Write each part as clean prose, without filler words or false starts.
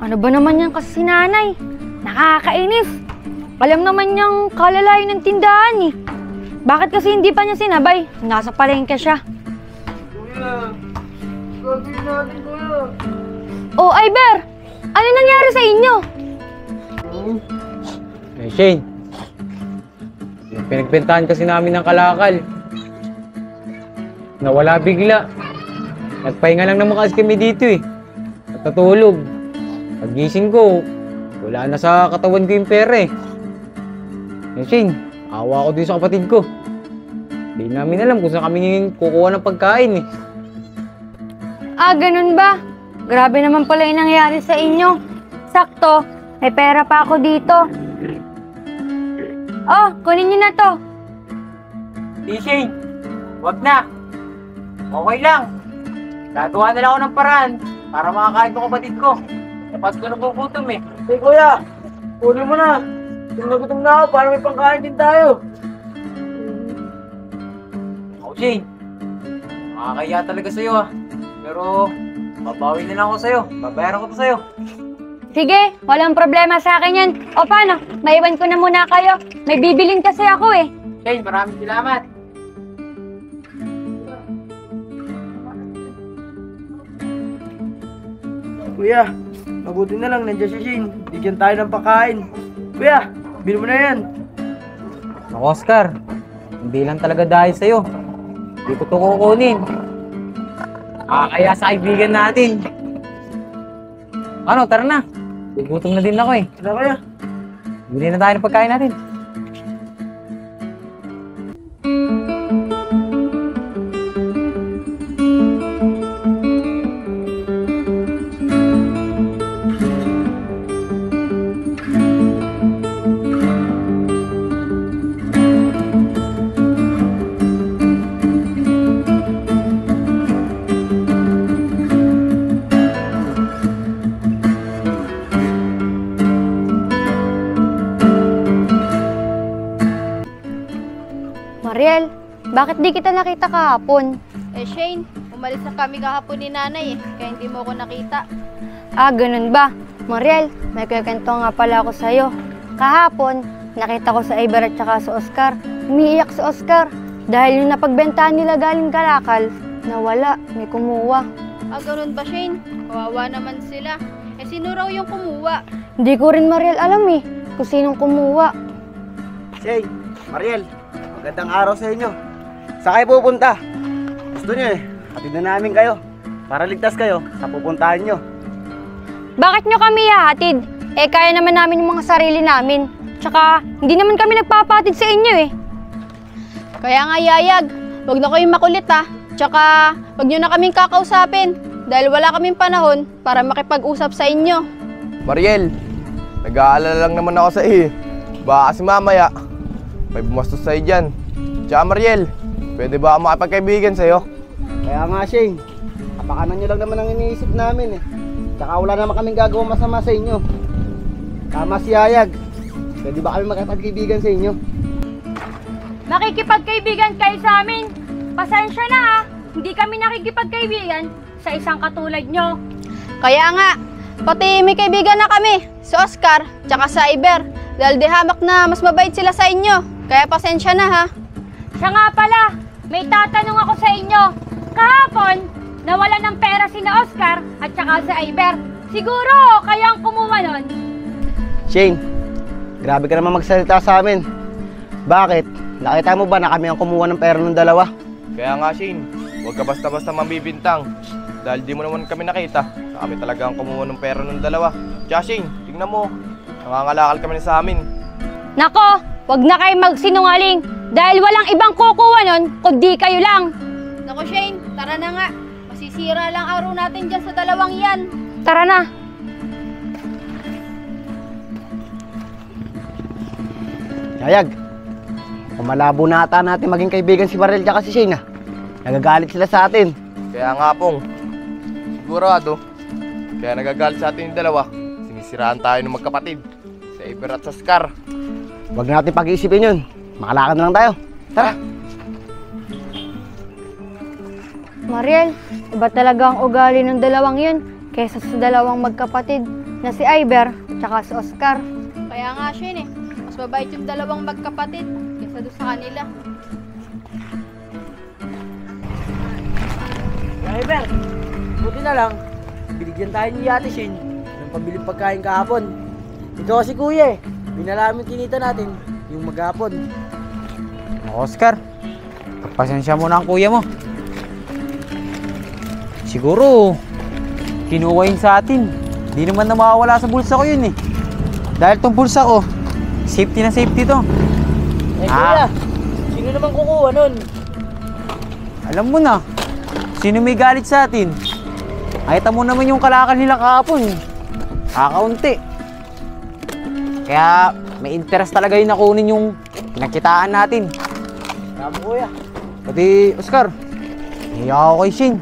Ano ba naman yan kasi si nanay? Nakakainis. Alam naman niyang kalalayo ng tindahan eh. Bakit kasi hindi pa niya sinabay? Nasa palengke siya. Kuya, gagawin natin kuya. Oh, Iber! Ano nangyari sa inyo? Eh, Shane. Pinagbentahan kasi namin ng kalakal. Nawala bigla. Nagpahinga lang naman kasi kami dito eh. At natulog. Pagising ko, wala na sa katawan ko yung pera eh. Eh, Shane, awa ko din sa kapatid ko. Hindi namin alam kung saan kami kukuha ng pagkain eh. Ah, ganun ba? Grabe naman pala yung nangyari sa inyo. Sakto, may pera pa ako dito. Oh, kunin niyo na to. Shane, wag na. Okay lang. Gagawa na lang ako ng paraan para makakain ko kapatid ko. Tapos ko nagugutom eh. Hey kuya, kunin mo na. Gutom na ako para may pangkain din tayo. Oh, Shane. Makakaya talaga sa'yo ah. Pero, babawi na lang ako sa'yo. Babayaran ko to sa'yo. Sige, walang problema sa akin yan. O paano? Maiwan ko na muna kayo. May bibilin kasi ako eh. Shane, maraming salamat. Kuya, mabuti na lang nandiyan si Shane. Bigyan tayo ng pagkain. Kuya, bili mo na yan. Ako, Oscar. Hindi lang talaga dahil sa'yo. Hindi ko ito kukunin. Kaya sa kaibigan natin. Ano, tara na. Gugutom na din ako eh. Tara kuya. Bili na tayo ng pagkain natin. Mariel, bakit di kita nakita kahapon? Eh Shane, umalis na kami kahapon ni nanay eh, kaya hindi mo ako nakita. Ah, ganun ba? Mariel, may kwento nga pala ako sa'yo. Kahapon, nakita ko sa Iber at saka sa Oscar. Umiiyak si Oscar dahil yung napagbentahan nila galing kalakal, nawala, may kumuha. Ah, ganun ba Shane? Kawawa naman sila. Eh sino raw yung kumuha? Hindi ko rin Mariel alam eh kung sinong kumuha. Shane, Mariel, magandang araw sa inyo. Saan kayo pupunta? Gusto nyo eh, hatid na namin kayo para ligtas kayo sa pupuntahan nyo. Bakit nyo kami hahatid? Eh kaya naman namin yung mga sarili namin. Tsaka hindi naman kami nagpapatid sa inyo eh. Kaya nga yayag, wag na kayong makulit ah. Tsaka wag nyo na kaming kakausapin dahil wala kaming panahon para makipag-usap sa inyo. Mariel, nag-aalala lang naman ako sa iyo. Baka kasi mamaya, may bumastos sa'yo dyan. Tsaka Mariel, pwede ba ako makipagkaibigan sa'yo? Kaya nga Shane, kapakanan nyo lang naman ang iniisip namin eh. Tsaka wala naman kaming gagawa masama sa inyo. Tama si Yayag, pwede ba kami makipagkaibigan sa inyo? Makikipagkaibigan kayo sa amin. Pasensya na ah, hindi kami nakikipagkaibigan sa isang katulad nyo. Kaya nga, pati may kaibigan na kami, si Oscar, tsaka sa Iber. Dahil di hamak na mas mabait sila sa inyo. Kaya pasensya na ha. Siya nga pala, may tatanong ako sa inyo. Kahapon, nawala ng pera sina Oscar at saka si Iber. Siguro kaya ang kumuha nun. Shane, grabe ka naman magsalita sa amin. Bakit? Nakita mo ba na kami ang kumuha ng pera ng dalawa? Kaya nga Shane, huwag ka basta-basta mambibintang. Dahil di mo naman kami nakita na kami talaga ang kumuha ng pera ng dalawa. Tsaka Shane, tingnan mo, nangangalakal kami sa amin. Nako, wag na kayo magsinungaling dahil walang ibang kukuha nun kundi kayo lang. Naku Shane, tara na nga. Masisira lang araw natin dyan sa dalawang yan. Tara na. Yayag, malabo na ata natin maging kaibigan si Mariel at si Shane ah. Nagagalit sila sa atin. Kaya nga pong, sigurado, kaya nagagalit sa atin yung dalawa. Sinisiraan tayo ng magkapatid, sa Iber at sa Oscar. Huwag natin pag-iisipin yun. Makalakad na lang tayo. Tara. Mariel, iba talaga ang ugali ng dalawang yun kaysa sa dalawang magkapatid. na si Iber tsaka si Oscar. Kaya nga, Shin, mas mabait yung dalawang magkapatid kaysa doon sa kanila. Driver, buti na lang. Binigyan tayo ni Ate Shin ng pambiling pagkain kahapon. Ito kasi kuya binalamin kinita natin yung maghapon. Oscar, pagpasensya mo na ang kuya mo. Siguro, kinuha yun sa atin. Di naman na mawawala sa bulsa ko yun eh. Dahil tong bulsa ko, safety na safety to. Kuya, sino naman kukuha nun? Alam mo na, sino may galit sa atin? Nakita mo naman yung kalakal nila kahapon. Kakaunti. Kaya may interest talaga yung nakunin yung pinakitaan natin. Tama kuya. Pati Oscar, nahiya ako kay Shane.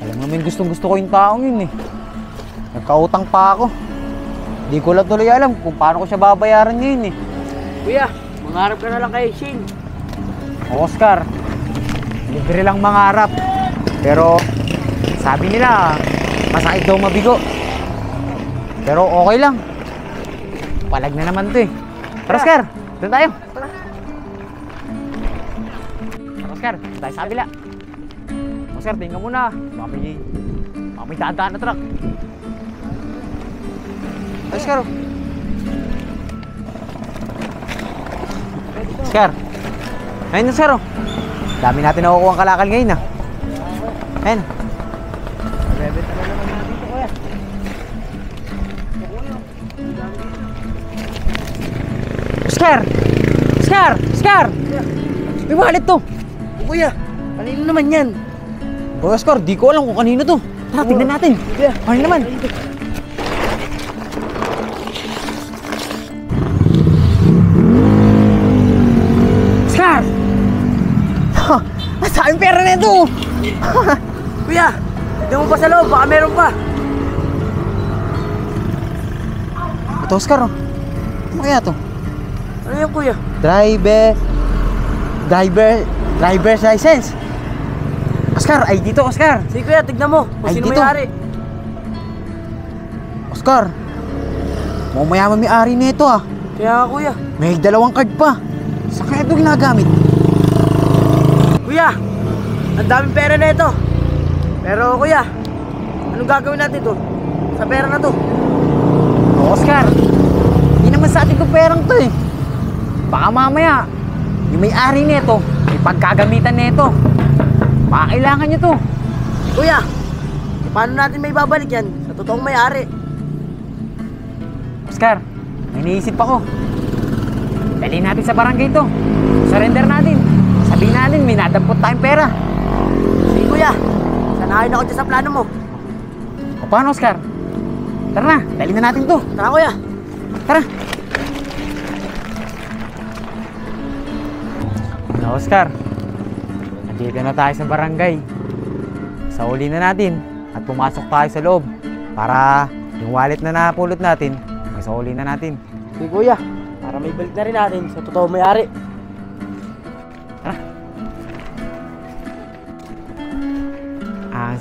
Alam naman gustong gusto ko yung taong yun eh. Nagkautang pa ako. Di ko lang tuloy alam kung paano ko siya babayaran ngayon eh. Kuya, mangarap ka na lang kay Shin. Oscar, libre lang mangarap. Pero sabi nila, masakit daw mabigo. Pero okay lang. Palag na naman to eh. Tara Oscar, doon tayo. Tara Oscar, doon tayo sa kabila. Oscar, tingnan mo na. Baka may dadaan na truck. Oscar. Oscar. Ayun na, Oscar. Dami natin nakukuha ang kalakal ngayon ah. Ayun. Bebenta na naman natin ito kuya. Oscar! Oscar! Oscar! May wallet to! Kuya, kanino naman yan? Boy Oscar, di ko alam kung kanino to. Tara, tignan natin. Ano naman? Oscar! Saan pera na ito? Kuya, hindi mo pa sa loob, baka meron pa. Ito Oscar oh. Ano kaya to? Ano yan kuya? Driver's license. Oscar, ID to Oscar. Sige kuya, tignan mo kung Ay, sino dito. may-ari. Oscar, mukhang mayaman may-ari nito ah. Kaya nga kuya. May 2 card pa. Saan kaya ito ginagamit? Kuya, ang daming pera na ito. Pero kuya, anong gagawin natin to? Sa pera na to? Oscar, hindi naman sa atin itong perang to eh. Baka mamaya, yung may-ari nito, may pagkagamitan nito. Baka kailangan nyo to. Kuya, paano natin may babalik yan sa totoong may-ari? Oscar, may naisip ako. Dalhin natin sa barangay to. Surrender natin. Sabihin natin, may nadampot tayong pera. Sige kuya, sanahin ako dyan sa plano mo. O paano, Oscar? Tara na, dalhin na natin to. Tara kuya. Tara. Ano, Oscar? Nandito na tayo sa barangay. Sauli na natin at pumasok tayo sa loob para yung wallet na napulot natin, may sauli na natin. Sige kuya, para may balik na rin natin sa totoong may-ari.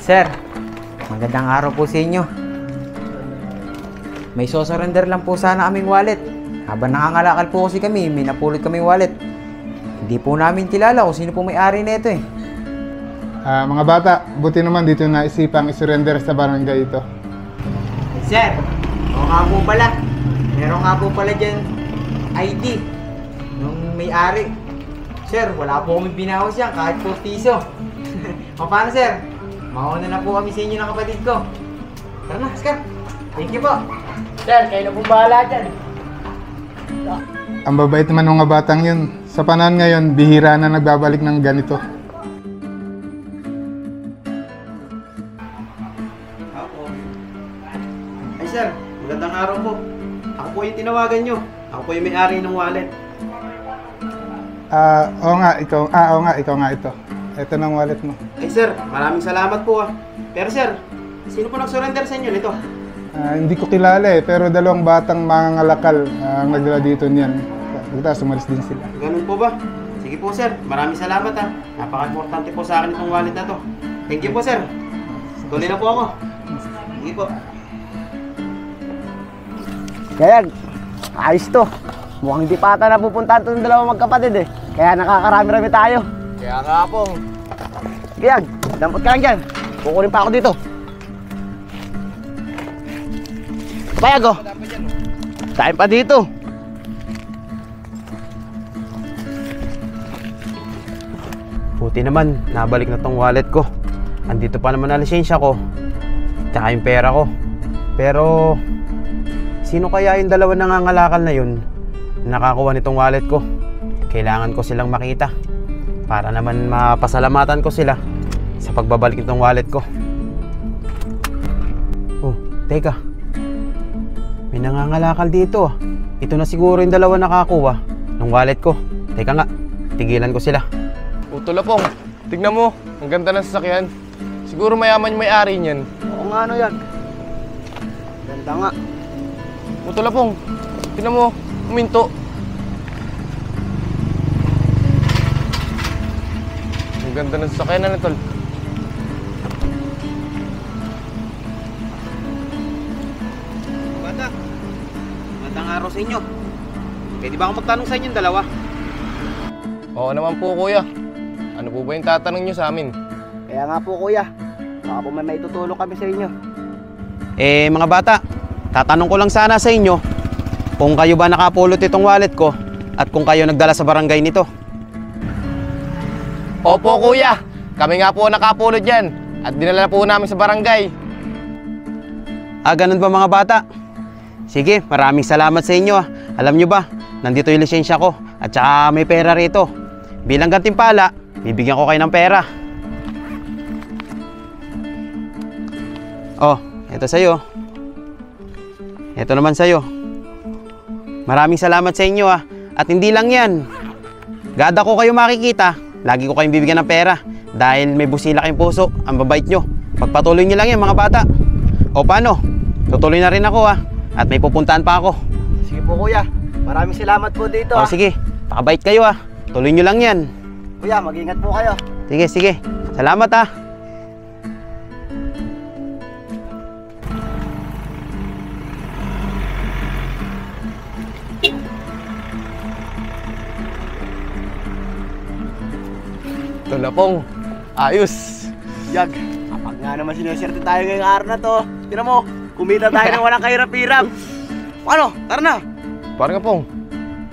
Sir, magandang araw po sa inyo. May surrender lang po sana aming wallet. Habang nangangalakal po kasi kami, may napulot kaming wallet. Hindi po namin kilala kung sino po may-ari nito eh. Mga bata, buti naman dito naisipang isurrender sa barangay ito. Sir, oo nga po pala. Meron nga po pala dyan ID nung may-ari. Sir, wala po kami binawas yan kahit 4 piso. O paano sir? Mauna na po kami sa inyo ng kapatid ko. Tara na, Oscar. Thank you po. Sir, kayo na pong bahala dyan. Ang babait naman ng mga batang yun. Sa panahon ngayon, bihira na nagbabalik ng ganito. Ay sir, magandang araw po. Ako po yung tinawagan nyo. Ako po yung may-ari ng wallet. Oo nga, ikaw nga ito. Ito ng wallet mo. Ay sir, maraming salamat po ah. Pero sir, sino po nag-surrender sa inyo nito? Hindi ko kilala eh, pero 2 batang mangangalakal ang nagdala dito niyan. Tapos umalis din sila. Ganun po ba? Sige po sir, maraming salamat ah. Napaka-importante po sa akin itong wallet na to. Thank you po sir. Tuloy na po ako. Sige po. Kaya, ayos to. Mukhang di pa ata napupuntahan itong dalawang magkapatid eh. Kaya nakakarami-rami tayo. Kaya nga, Pong. Kaya, dampot ka lang dyan. Kukunin pa ako dito. Payag oh. Kain pa dito. Buti naman, nabalik na tong wallet ko. Andito pa naman na lisensya ko. Tsaka yung pera ko. Pero, sino kaya yung dalawa nangangalakal na yun? Nakakuha nitong wallet ko. Kailangan ko silang makita. Para naman mapasalamatan ko sila sa pagbabalik nitong wallet ko. Oh, teka. May nangangalakal dito ah. Ito na siguro yung dalawa nakakuha ng wallet ko. Teka nga, tigilan ko sila. Utol, Pong. Tignan mo. Ang ganda ng sasakyan. Siguro mayaman yung may-ari niyan. Oo nga ano yan. Ganda nga. Utol, Pong. Tignan mo. Uminto. Ang ganda ng sasakyan na, Tol. Bata, magandang araw sa inyo. Pwede ba akong magtanong sa inyong dalawa? Oo naman po, Kuya. Ano po ba yung tatanong nyo sa amin? Kaya nga po kuya. Baka po may maitutulong kami sa inyo. Mga bata, tatanong ko lang sana sa inyo kung kayo ba nakapulot itong wallet ko at kung kayo nagdala sa barangay nito. Opo, Kuya. Kami nga po nakapulot yan. At dinala na po namin sa barangay. Ganun ba mga bata? Sige, maraming salamat sa inyo. Alam nyo ba, nandito yung lisensya ko at saka may pera rito. Bilang gantimpala, bibigyan ko kayo ng pera. Oh, ito sa'yo. Ito naman sa'yo. Maraming salamat sa inyo At hindi lang yan. Gada ko kayo makikita, lagi ko kayong bibigyan ng pera. Dahil may busila kayong puso, ang babait nyo. Pagpatuloy nyo lang yan mga bata. O paano? Tutuloy na rin ako At may pupuntahan pa ako. Sige po kuya. Maraming salamat po dito O sige, pakabait kayo Tuloy nyo lang yan. Kuya, mag-ingat po kayo. Sige, sige. Salamat Tol, Pong. Ayos. Yag, kapag nga naman sineserte tayo ngayong araw na to. Tira mo, kumita tayo ng walang kahirap-hirap. Ano? Tara na. Parang nga, Pong.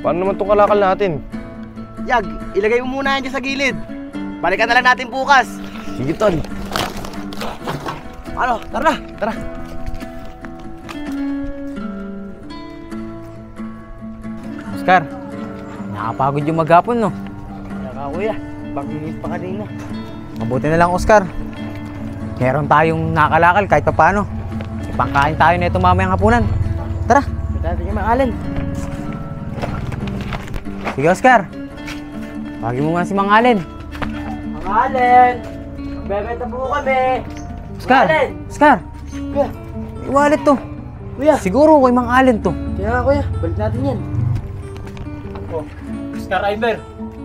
Paano naman itong kalakal natin? Yag, ilagay mo muna yan dyan sa gilid. Balikan na lang natin bukas. Sige, Tol. Ano? Tara na. Tara. Oscar, nakapagod yung maghapon, no? Kaya kuya, pag-inis pa kanina. Mabuti na lang, Oscar. Meron tayong nakalakal kahit pa paano. Ipangkain tayo na ito mamayang hapunan. Tara. Dati kay Mang Sige, Oscar. Tawagin mo muna si Mang Allen. Mang Allen! Bebenta po kami! Oscar! Mang Allen! Oscar! Kuya! May wallet to. Kuya! Siguro kay Mang Allen to. Kaya nga kuya, balik natin yan. Oscar Iber,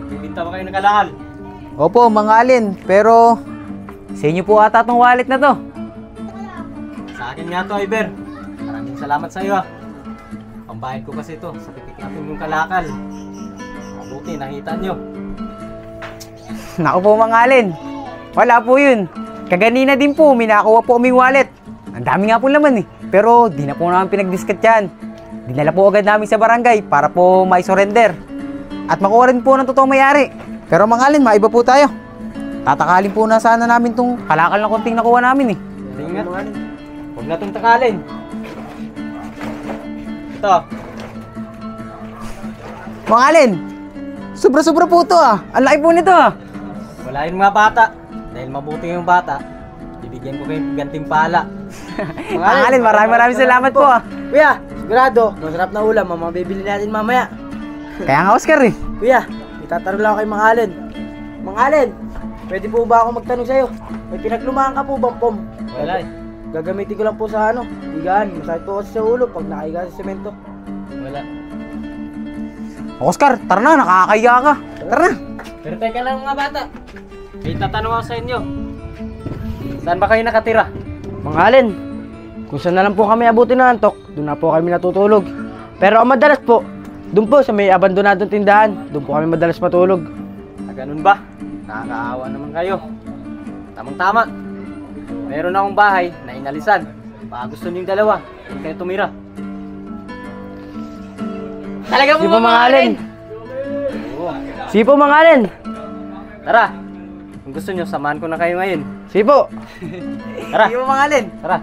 bibinta ba kayo ng kalakal? Opo, Mang Allen. Pero sa inyo po ata tong wallet na to. Sa akin nga to, Iber. Maraming salamat sa iyo Pambayad ko kasi ito sa pitik natin yung kalakal. Mabuti, nakita nyo. Naku po, Mang Allen. Wala po yun. Kaganina din po, may nakakuha po kaming wallet. Ang dami nga po naman Pero di na po namin pinag-discount yan. Dinala po agad namin sa barangay para po mai-surrender. At makuha rin po ng totoong may-ari. Pero Mang Allen, maiba po tayo. Tatakalin po na sana namin tong kalakal na konting nakuha namin Tingnan. Huwag na itong takalin. Ito. Mang Allen, sobra-sobra po ito Ang laki po nito Wala yung mga bata. Dahil mabuti yung bata, bibigyan ko kayong gantimpala. Mang Allen, maraming salamat po Kuya, sigurado, masarap na ulam ang mabibili natin mamaya. Kaya nga, Oscar Kuya, itatanong lang ako kay Mang Allen. Mang Allen, pwede po ba ako magtanong sa'yo? May pinaglumahan ka po bang pom? Wala Gagamitin ko lang po sa higaan. Masakit po kasi sa ulo pag nakahiga sa semento. Wala. Oscar, tara na, nakakahiya ka. Tara na. Pero teka lang mga bata. May tatanong ako sa inyo. Saan ba kayo nakatira? Mang Allen, kung saan na lang po kami abutin na antok, doon na po kami natutulog. Pero ang madalas po, doon po sa may abandonadong tindahan, doon po kami madalas matulog. Ganun ba? Nakakaawa naman kayo. Tamang-tama. Meron akong bahay na inalisan. Baka gusto niyong dalawa, huwag kayo tumira. Talaga po Sipo mga alin. Oo. Sipo mga alin. Tara, kung gusto niyo, samahan ko na kayo ngayon. Sipo. Tara. Sipo mga alin. Tara.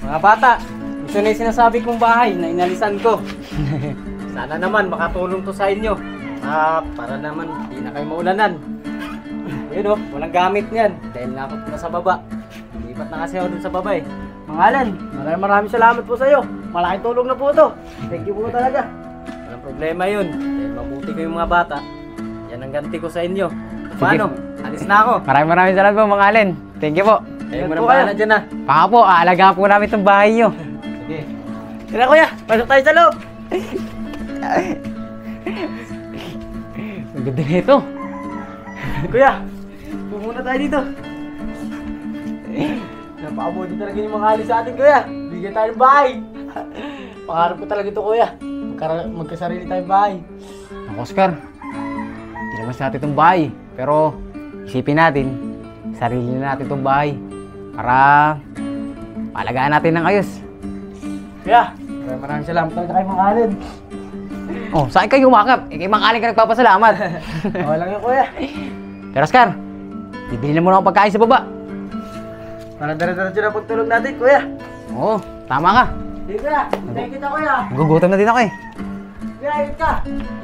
Mga bata, gusto na yung sinasabi kong bahay na inalisan ko. Sana naman makatulong to sa inyo. Para naman hindi na kayo maulanan. Yun o, walang gamit niyan dahil nakot na sa baba. Lipat na kasi ako dun sa baba eh. Mga alin, maraming salamat po sa iyo. Malaking tulong na po ito. Thank you po talaga. Walang problema yun. Dahil mabuti ko yung mga bata. Yan ang ganti ko sa inyo. Paano? Alis na ako. Maraming salamat po mga alin. Thank you po. Kayo mo nang bahala dyan ah. Baka po, aalagaan po namin itong bahay nyo. Sige. Tira kuya, pasok tayo sa loob. Ang ganda nito. Kuya, pumunta tayo dito. Napakabuti talaga yung mga alis sa atin kuya. Bigyan tayo ng bahay. Pangarap ko talaga ito kuya. Magkasarili tayong bahay. Ang Oscar, hindi naman sa atin itong bahay. Pero isipin natin, sarili na natin itong bahay. Para maalagaan natin ng ayos. Kuya, maraming salamat talaga kayo mga alin. Oh, saan kayo umakap? Kay mga alin ka nagpapasalamat. Okay lang yun kuya. Pero Oscar, bibili na muna akong pagkain sa baba. Para dara-dara na pagtulog natin kuya. Oo, tama ka. Sige kuya, hintayin kita kuya. Nagugutom na din ako eh. Kuya, ayun ka.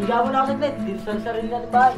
Higa mo na ako saglit. Dito sa sarili natin bahay.